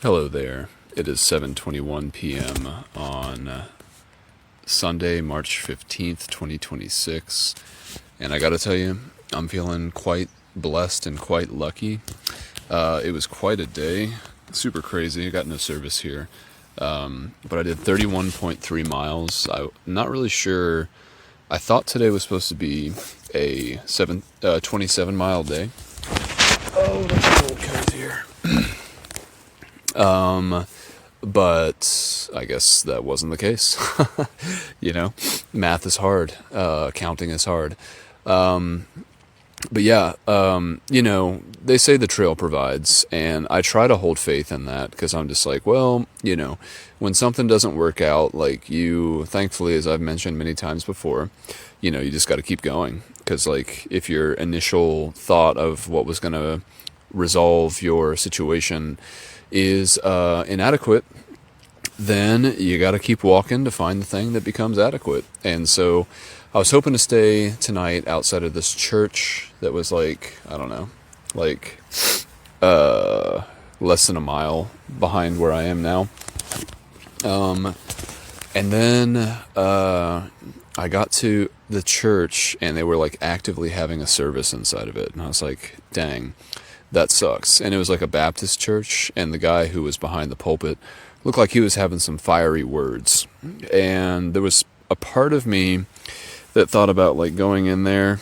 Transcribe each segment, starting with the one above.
Hello there. It is 7:21 p.m. on Sunday, March 15th, 2026. And I got to tell you, I'm feeling quite blessed and quite lucky. It was quite a day. Super crazy. I got no service here. But I did 31.3 miles. I'm not really sure. I thought today was supposed to be a 27 mile day. Oh, that's a little cold here. But I guess that wasn't the case. Math is hard. Counting is hard. But yeah, they say the trail provides, and I try to hold faith in that because I'm just like, well, when something doesn't work out, like thankfully, as I've mentioned many times before, you just got to keep going. Because like if your initial thought of what was going to resolve your situation is inadequate, then you got to keep walking to find the thing that becomes adequate. And so I was hoping to stay tonight outside of this church that was like, I don't know, like less than a mile behind where I am now. And then I got to the church and they were like actively having a service inside of it. And I was like, dang, that sucks. And it was like a Baptist church, and the guy who was behind the pulpit looked like he was having some fiery words. And there was a part of me that thought about like going in there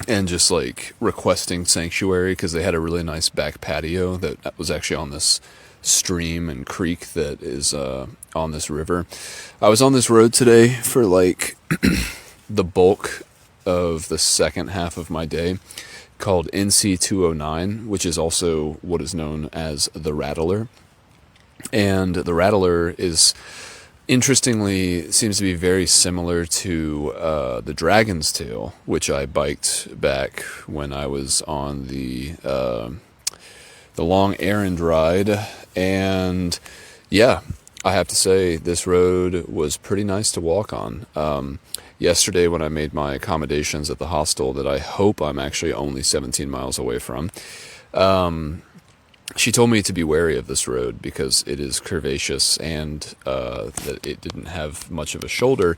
and just like requesting sanctuary, because they had a really nice back patio that was actually on this stream and creek that is on this river. I was on this road today for like the bulk of the second half of my day, called NC 209, which is also what is known as the Rattler. And the Rattler is, interestingly, seems to be very similar to the Dragon's Tail, which I biked back when I was on the long errand ride. And yeah, I have to say this road was pretty nice to walk on. Yesterday when I made my accommodations at the hostel that I hope I'm actually only 17 miles away from, she told me to be wary of this road because it is curvaceous and that it didn't have much of a shoulder.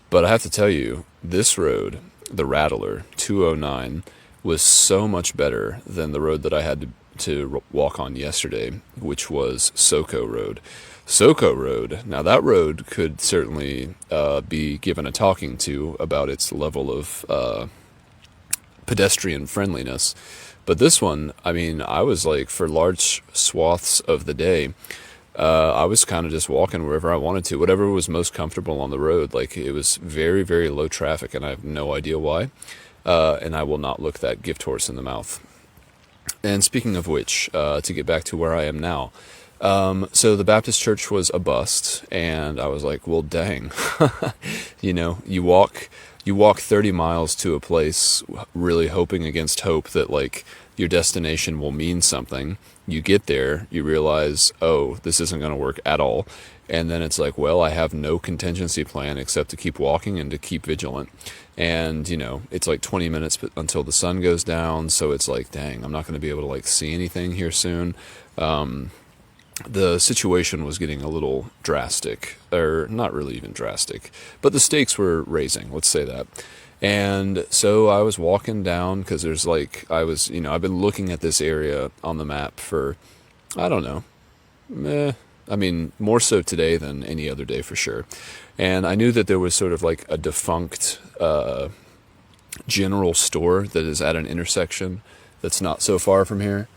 But I have to tell you, this road, the Rattler 209, was so much better than the road that I had to walk on yesterday, which was Soco Road. Soco Road, now that road could certainly be given a talking to about its level of pedestrian friendliness. But this one, I mean, I was like, for large swaths of the day, I was kind of just walking wherever I wanted to, whatever was most comfortable on the road. Like, it was very, very low traffic, and I have no idea why. And I will not look that gift horse in the mouth. And speaking of which, to get back to where I am now, so the Baptist church was a bust, and I was like, well, dang, you walk 30 miles to a place really hoping against hope that like your destination will mean something. You get there, you realize, oh, this isn't going to work at all. And then it's like, well, I have no contingency plan except to keep walking and to keep vigilant. And, it's like 20 minutes until the sun goes down. So it's like, dang, I'm not going to be able to like see anything here soon. The situation was getting a little drastic, or not really even drastic, but the stakes were raising, let's say that. And so I was walking down because there's like, I've been looking at this area on the map for, I don't know, more so today than any other day for sure. And I knew that there was sort of like a defunct general store that is at an intersection that's not so far from here.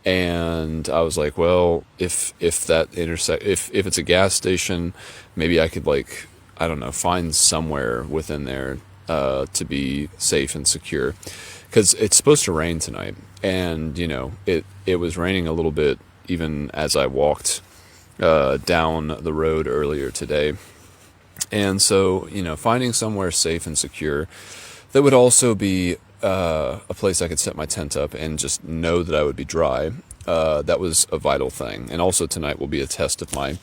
And I was like, well, if it's a gas station, maybe I could like, I don't know, find somewhere within there to be safe and secure, because it's supposed to rain tonight. And it was raining a little bit even as I walked down the road earlier today. And so finding somewhere safe and secure that would also be a place I could set my tent up and just know that I would be dry. That was a vital thing. And also tonight will be a test of my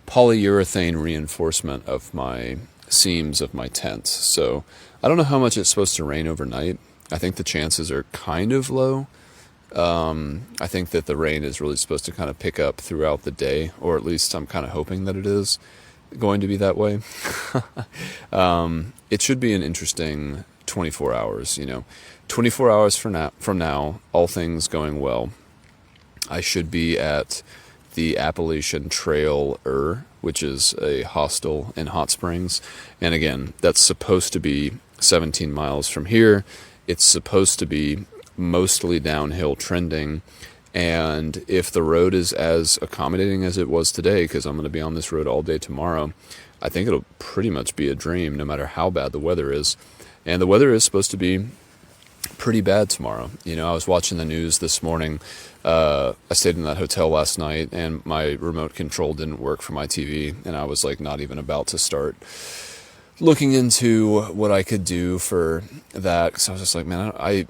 polyurethane reinforcement of my seams of my tent. So I don't know how much it's supposed to rain overnight. I think the chances are kind of low. I think that the rain is really supposed to kind of pick up throughout the day, or at least I'm kind of hoping that it is going to be that way. It should be an interesting 24 hours, 24 hours from now, all things going well. I should be at the Appalachian Trail, which is a hostel in Hot Springs. And again, that's supposed to be 17 miles from here. It's supposed to be mostly downhill trending. And if the road is as accommodating as it was today, because I'm going to be on this road all day tomorrow, I think it'll pretty much be a dream no matter how bad the weather is. And the weather is supposed to be pretty bad tomorrow. I was watching the news this morning. I stayed in that hotel last night, and my remote control didn't work for my TV, and I was like not even about to start looking into what I could do for that, because I was just like, man, I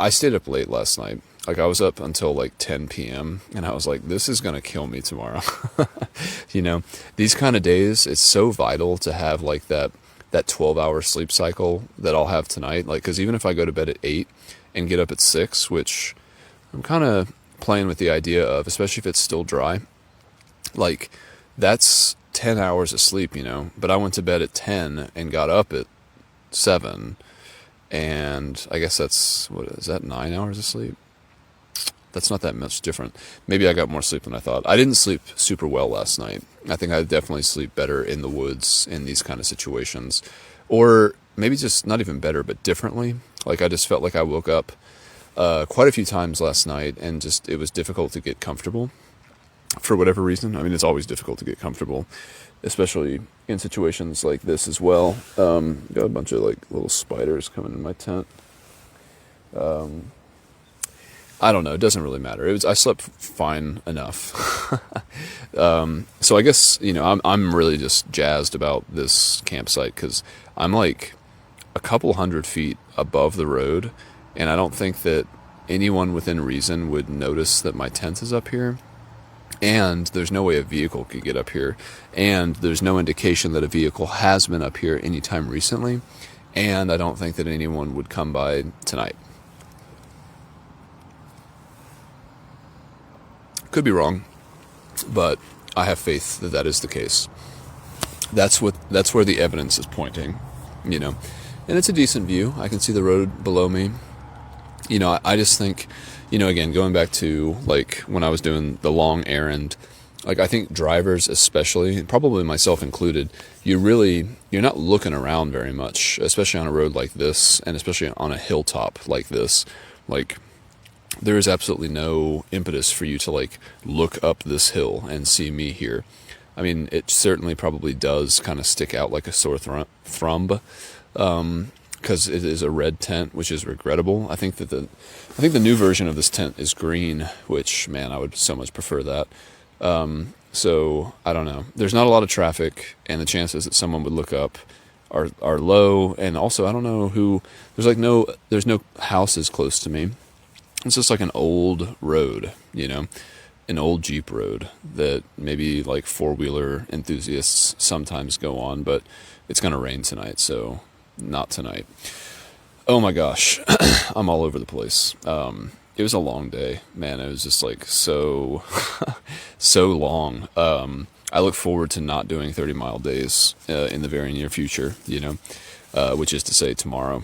stayed up late last night. Like, I was up until like 10 p.m. and I was like, this is going to kill me tomorrow. These kind of days, it's so vital to have like that 12-hour sleep cycle that I'll have tonight. Like, because even if I go to bed at 8 and get up at 6, which I'm kind of playing with the idea of, especially if it's still dry, like, that's 10 hours of sleep, but I went to bed at 10 and got up at 7, and I guess that's, what is that, 9 hours of sleep? That's not that much different. Maybe I got more sleep than I thought. I didn't sleep super well last night. I think I definitely sleep better in the woods in these kind of situations. Or maybe just not even better, but differently. Like, I just felt like I woke up quite a few times last night, and just it was difficult to get comfortable for whatever reason. I mean, it's always difficult to get comfortable, especially in situations like this as well. Got a bunch of like little spiders coming in my tent. I don't know. It doesn't really matter. I slept fine enough. So I guess, I'm really just jazzed about this campsite, because I'm like a couple hundred feet above the road, and I don't think that anyone within reason would notice that my tent is up here. And there's no way a vehicle could get up here. And there's no indication that a vehicle has been up here anytime recently. And I don't think that anyone would come by tonight. Could be wrong, but I have faith that that is the case. That's where the evidence is pointing, and it's a decent view. I can see the road below me. I just think, again, going back to like when I was doing the long errand, like I think drivers especially, and probably myself included, you're not looking around very much, especially on a road like this, and especially on a hilltop like this. Like, there is absolutely no impetus for you to like look up this hill and see me here. I mean, it certainly probably does kind of stick out like a sore thumb, because it is a red tent, which is regrettable. I think the new version of this tent is green, which, man, I would so much prefer that. So I don't know. There's not a lot of traffic, and the chances that someone would look up are low. And also, I don't know who. There's no houses close to me. It's just like an old road, an old Jeep road that maybe like four-wheeler enthusiasts sometimes go on, but it's going to rain tonight, so not tonight. Oh my gosh, I'm all over the place. It was a long day, man. It was just like so long. I look forward to not doing 30-mile days in the very near future, which is to say tomorrow.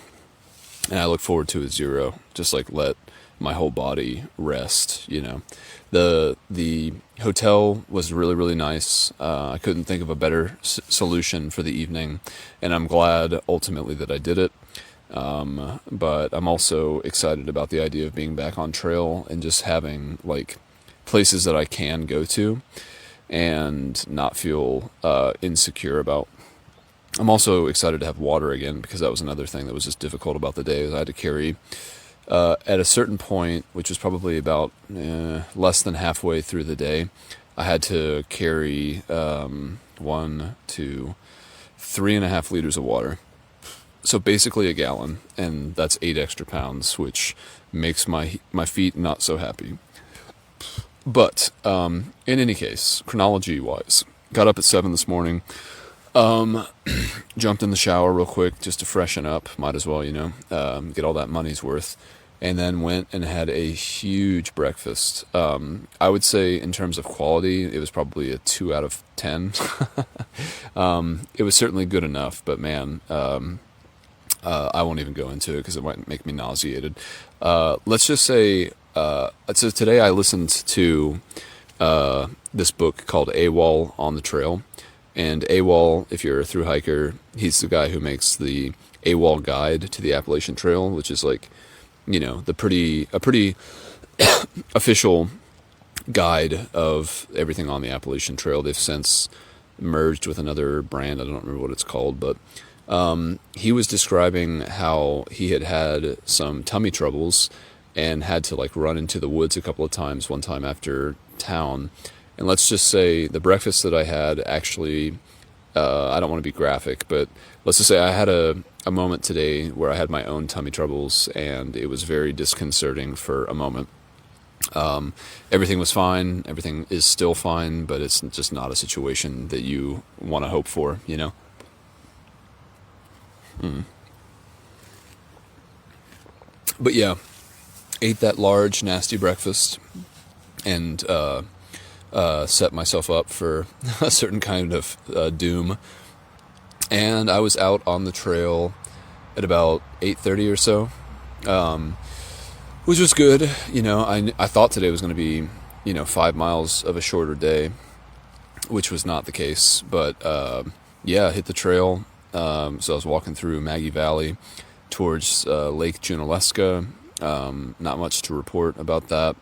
And I look forward to a 0, just like let my whole body rest. The hotel was really, really nice. I couldn't think of a better solution for the evening, and I'm glad ultimately that I did it. But I'm also excited about the idea of being back on trail and just having like places that I can go to and not feel insecure about. I'm also excited to have water again, because that was another thing that was just difficult about the day, is I had to carry at a certain point, which was probably about less than halfway through the day, I had to carry 1, 2, 3.5 liters of water. So basically a gallon, and that's 8 extra pounds, which makes my feet not so happy. But in any case, chronology-wise, got up at 7 this morning, jumped in the shower real quick just to freshen up. Might as well, get all that money's worth. and then went and had a huge breakfast. I would say in terms of quality, it was probably a 2 out of 10. It was certainly good enough, but man, I won't even go into it because it might make me nauseated. Let's just say, so today I listened to this book called AWOL on the Trail. And AWOL, if you're a thru hiker, he's the guy who makes the AWOL guide to the Appalachian Trail, which is like, a pretty official guide of everything on the Appalachian Trail. They've since merged with another brand. I don't remember what it's called, but he was describing how he had some tummy troubles and had to like run into the woods a couple of times, one time after town. And let's just say the breakfast that I had actually, I don't want to be graphic, but let's just say I had a moment today where I had my own tummy troubles, and it was very disconcerting for a moment. Everything was fine. Everything is still fine, but it's just not a situation that you want to hope for, But yeah, ate that large, nasty breakfast and set myself up for a certain kind of doom. And I was out on the trail at about 8:30 or so, which was good. I thought today was going to be, 5 miles of a shorter day, which was not the case. But yeah, hit the trail. So I was walking through Maggie Valley towards Lake Junaluska. Not much to report about that.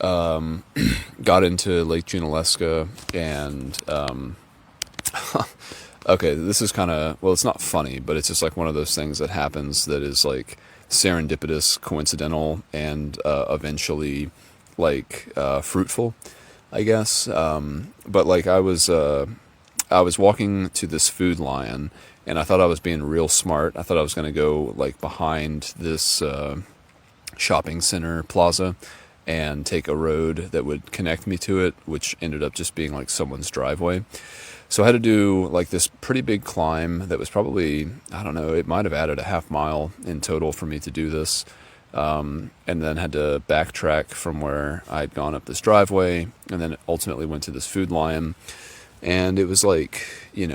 Got into Lake Junaluska and okay, this is kind of, well, it's not funny, but it's just like one of those things that happens that is like serendipitous, coincidental, and eventually like fruitful, I guess. But like I was walking to this Food Lion, and I thought I was being real smart. I thought I was going to go like behind this shopping center plaza and take a road that would connect me to it, which ended up just being like someone's driveway. So I had to do like this pretty big climb that was probably, I don't know, it might have added a half mile in total for me to do this. And then had to backtrack from where I'd gone up this driveway, and then ultimately went to this Food Lion. And it was like, I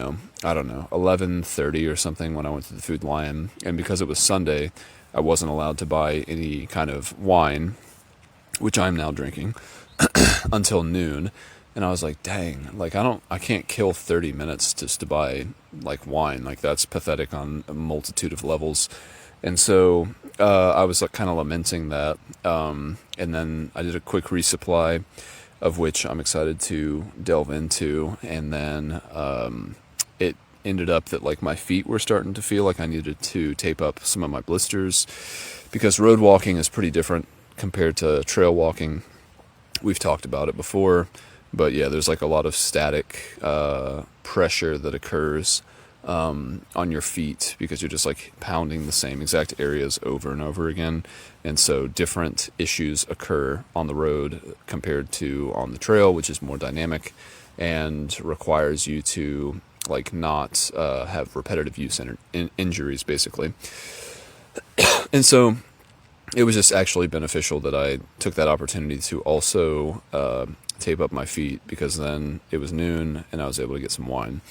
don't know, 11:30 or something when I went to the Food Lion. And because it was Sunday, I wasn't allowed to buy any kind of wine, which I'm now drinking, until noon. And I was like, dang, like I can't kill 30 minutes just to buy like wine. Like that's pathetic on a multitude of levels. And so I was like kind of lamenting that. And then I did a quick resupply, of which I'm excited to delve into. And then it ended up that like my feet were starting to feel like I needed to tape up some of my blisters, because road walking is pretty different compared to trail walking. We've talked about it before, but yeah, there's like a lot of static pressure that occurs on your feet because you're just like pounding the same exact areas over and over again. And so different issues occur on the road compared to on the trail, which is more dynamic and requires you to like not have repetitive use injuries basically. And so it was just actually beneficial that I took that opportunity to also tape up my feet, because then it was noon and I was able to get some wine.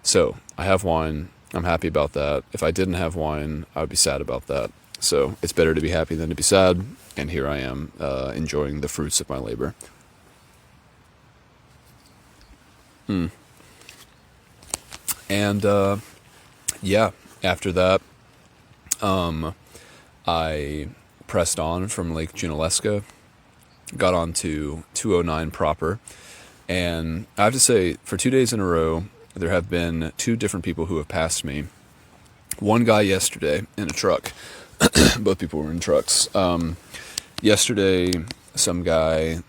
So I have wine. I'm happy about that. If I didn't have wine, I would be sad about that. So it's better to be happy than to be sad. And here I am enjoying the fruits of my labor. And yeah, after that, I pressed on from Lake Junaluska, got on to 209 proper, and I have to say, for 2 days in a row, there have been 2 different people who have passed me. One guy yesterday in a truck. Both people were in trucks. Yesterday, some guy,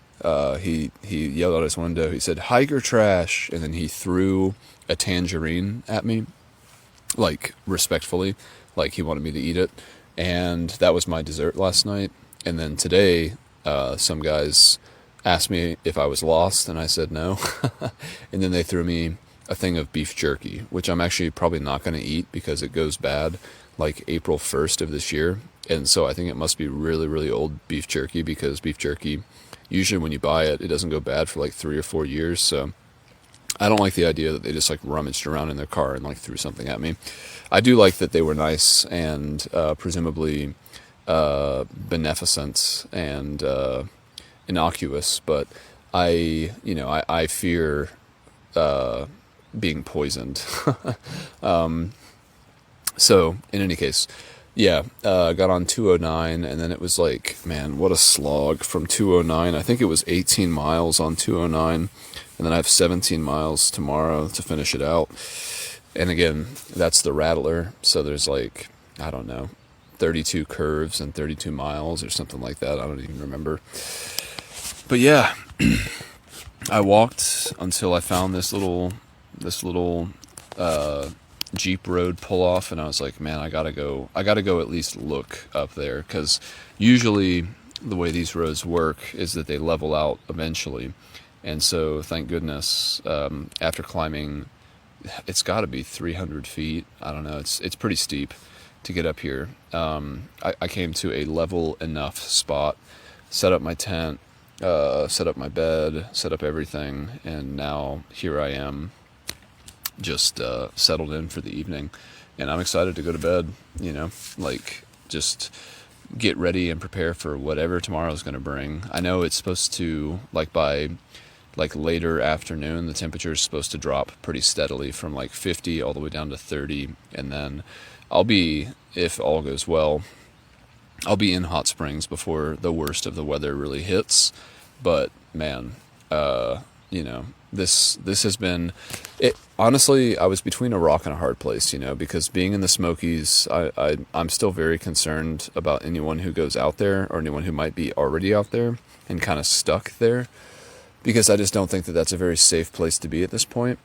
he yelled out his window. He said, "Hiker trash," and then he threw a tangerine at me, like respectfully, like he wanted me to eat it. And that was my dessert last night. And then today, some guys asked me if I was lost, and I said no. And then they threw me a thing of beef jerky, which I'm actually probably not going to eat because it goes bad like April 1st of this year. And so I think it must be really, really old beef jerky, because beef jerky, usually when you buy it, it doesn't go bad for like 3 or 4 years. So I don't like the idea that they just like rummaged around in their car and like threw something at me. I do like that they were nice and presumably beneficent and innocuous, but I fear being poisoned. So in any case, yeah, got on 209, and then it was like, man, what a slog from 209. I think it was 18 miles on 209, and then I have 17 miles tomorrow to finish it out. And again, that's the Rattler, so there's like, I don't know, 32 curves and 32 miles or something like that. I don't even remember. But yeah, I walked until I found this little Jeep road pull off, and I was like, man, I gotta go at least look up there, because usually the way these roads work is that they level out eventually. And so thank goodness, after climbing, it's got to be 300 feet, I don't know, it's pretty steep to get up here. I came to a level enough spot, set up my tent, set up my bed, set up everything, and now here I am, just settled in for the evening, and I'm excited to go to bed, like just get ready and prepare for whatever tomorrow's going to bring. I know it's supposed to, like by like later afternoon, the temperature is supposed to drop pretty steadily from like 50 all the way down to 30, and then I'll be, if all goes well, I'll be in Hot Springs before the worst of the weather really hits. But man, this has been it. Honestly, I was between a rock and a hard place, because being in the Smokies, I'm still very concerned about anyone who goes out there, or anyone who might be already out there and kind of stuck there, because I just don't think that that's a very safe place to be at this point.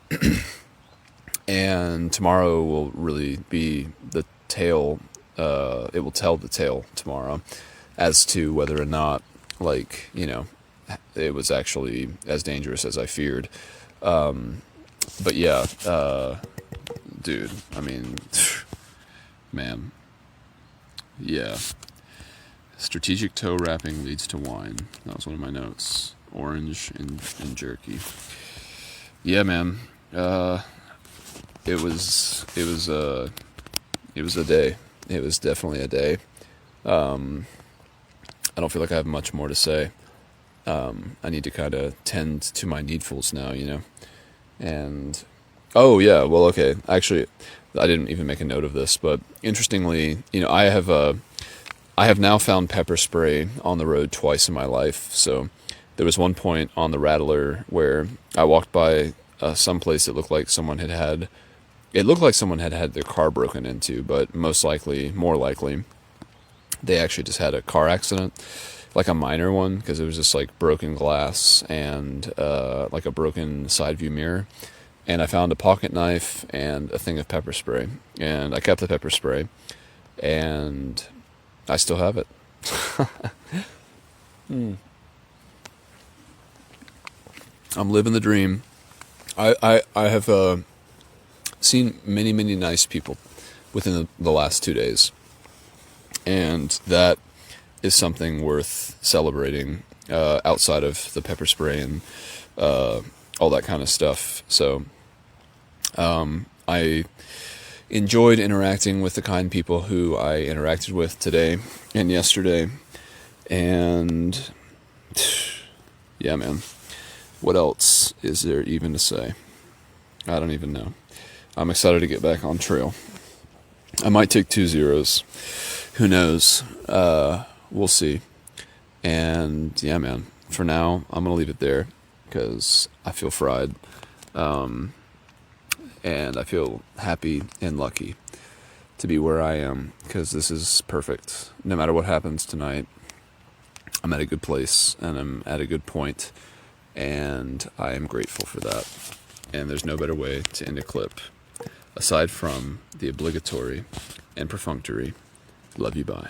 And tomorrow will really be the tale. It will tell the tale tomorrow as to whether or not, like, it was actually as dangerous as I feared. But yeah, dude, I mean, man, yeah. Strategic toe wrapping leads to wine. That was one of my notes. Orange and jerky. Yeah, man. It was a day. It was definitely a day. I don't feel like I have much more to say. I need to kind of tend to my needfuls now, And oh yeah, well, okay. Actually, I didn't even make a note of this, but interestingly, I have now found pepper spray on the road twice in my life. So there was one point on the Rattler where I walked by some place that looked like someone had had their car broken into, but more likely, they actually just had a car accident, like a minor one, because it was just like broken glass and like a broken side view mirror. And I found a pocket knife and a thing of pepper spray, and I kept the pepper spray, and I still have it. I'm living the dream. I have seen many, many nice people within the last 2 days, and that is something worth celebrating, outside of the pepper spray and all that kind of stuff. So I enjoyed interacting with the kind people who I interacted with today and yesterday, and yeah, man, what else is there even to say? I don't even know. I'm excited to get back on trail. I might take 2 zeros. Who knows? We'll see. And yeah, man, for now, I'm going to leave it there because I feel fried. And I feel happy and lucky to be where I am, because this is perfect. No matter what happens tonight, I'm at a good place and I'm at a good point, and I am grateful for that. And there's no better way to end a clip aside from the obligatory and perfunctory love you, bye.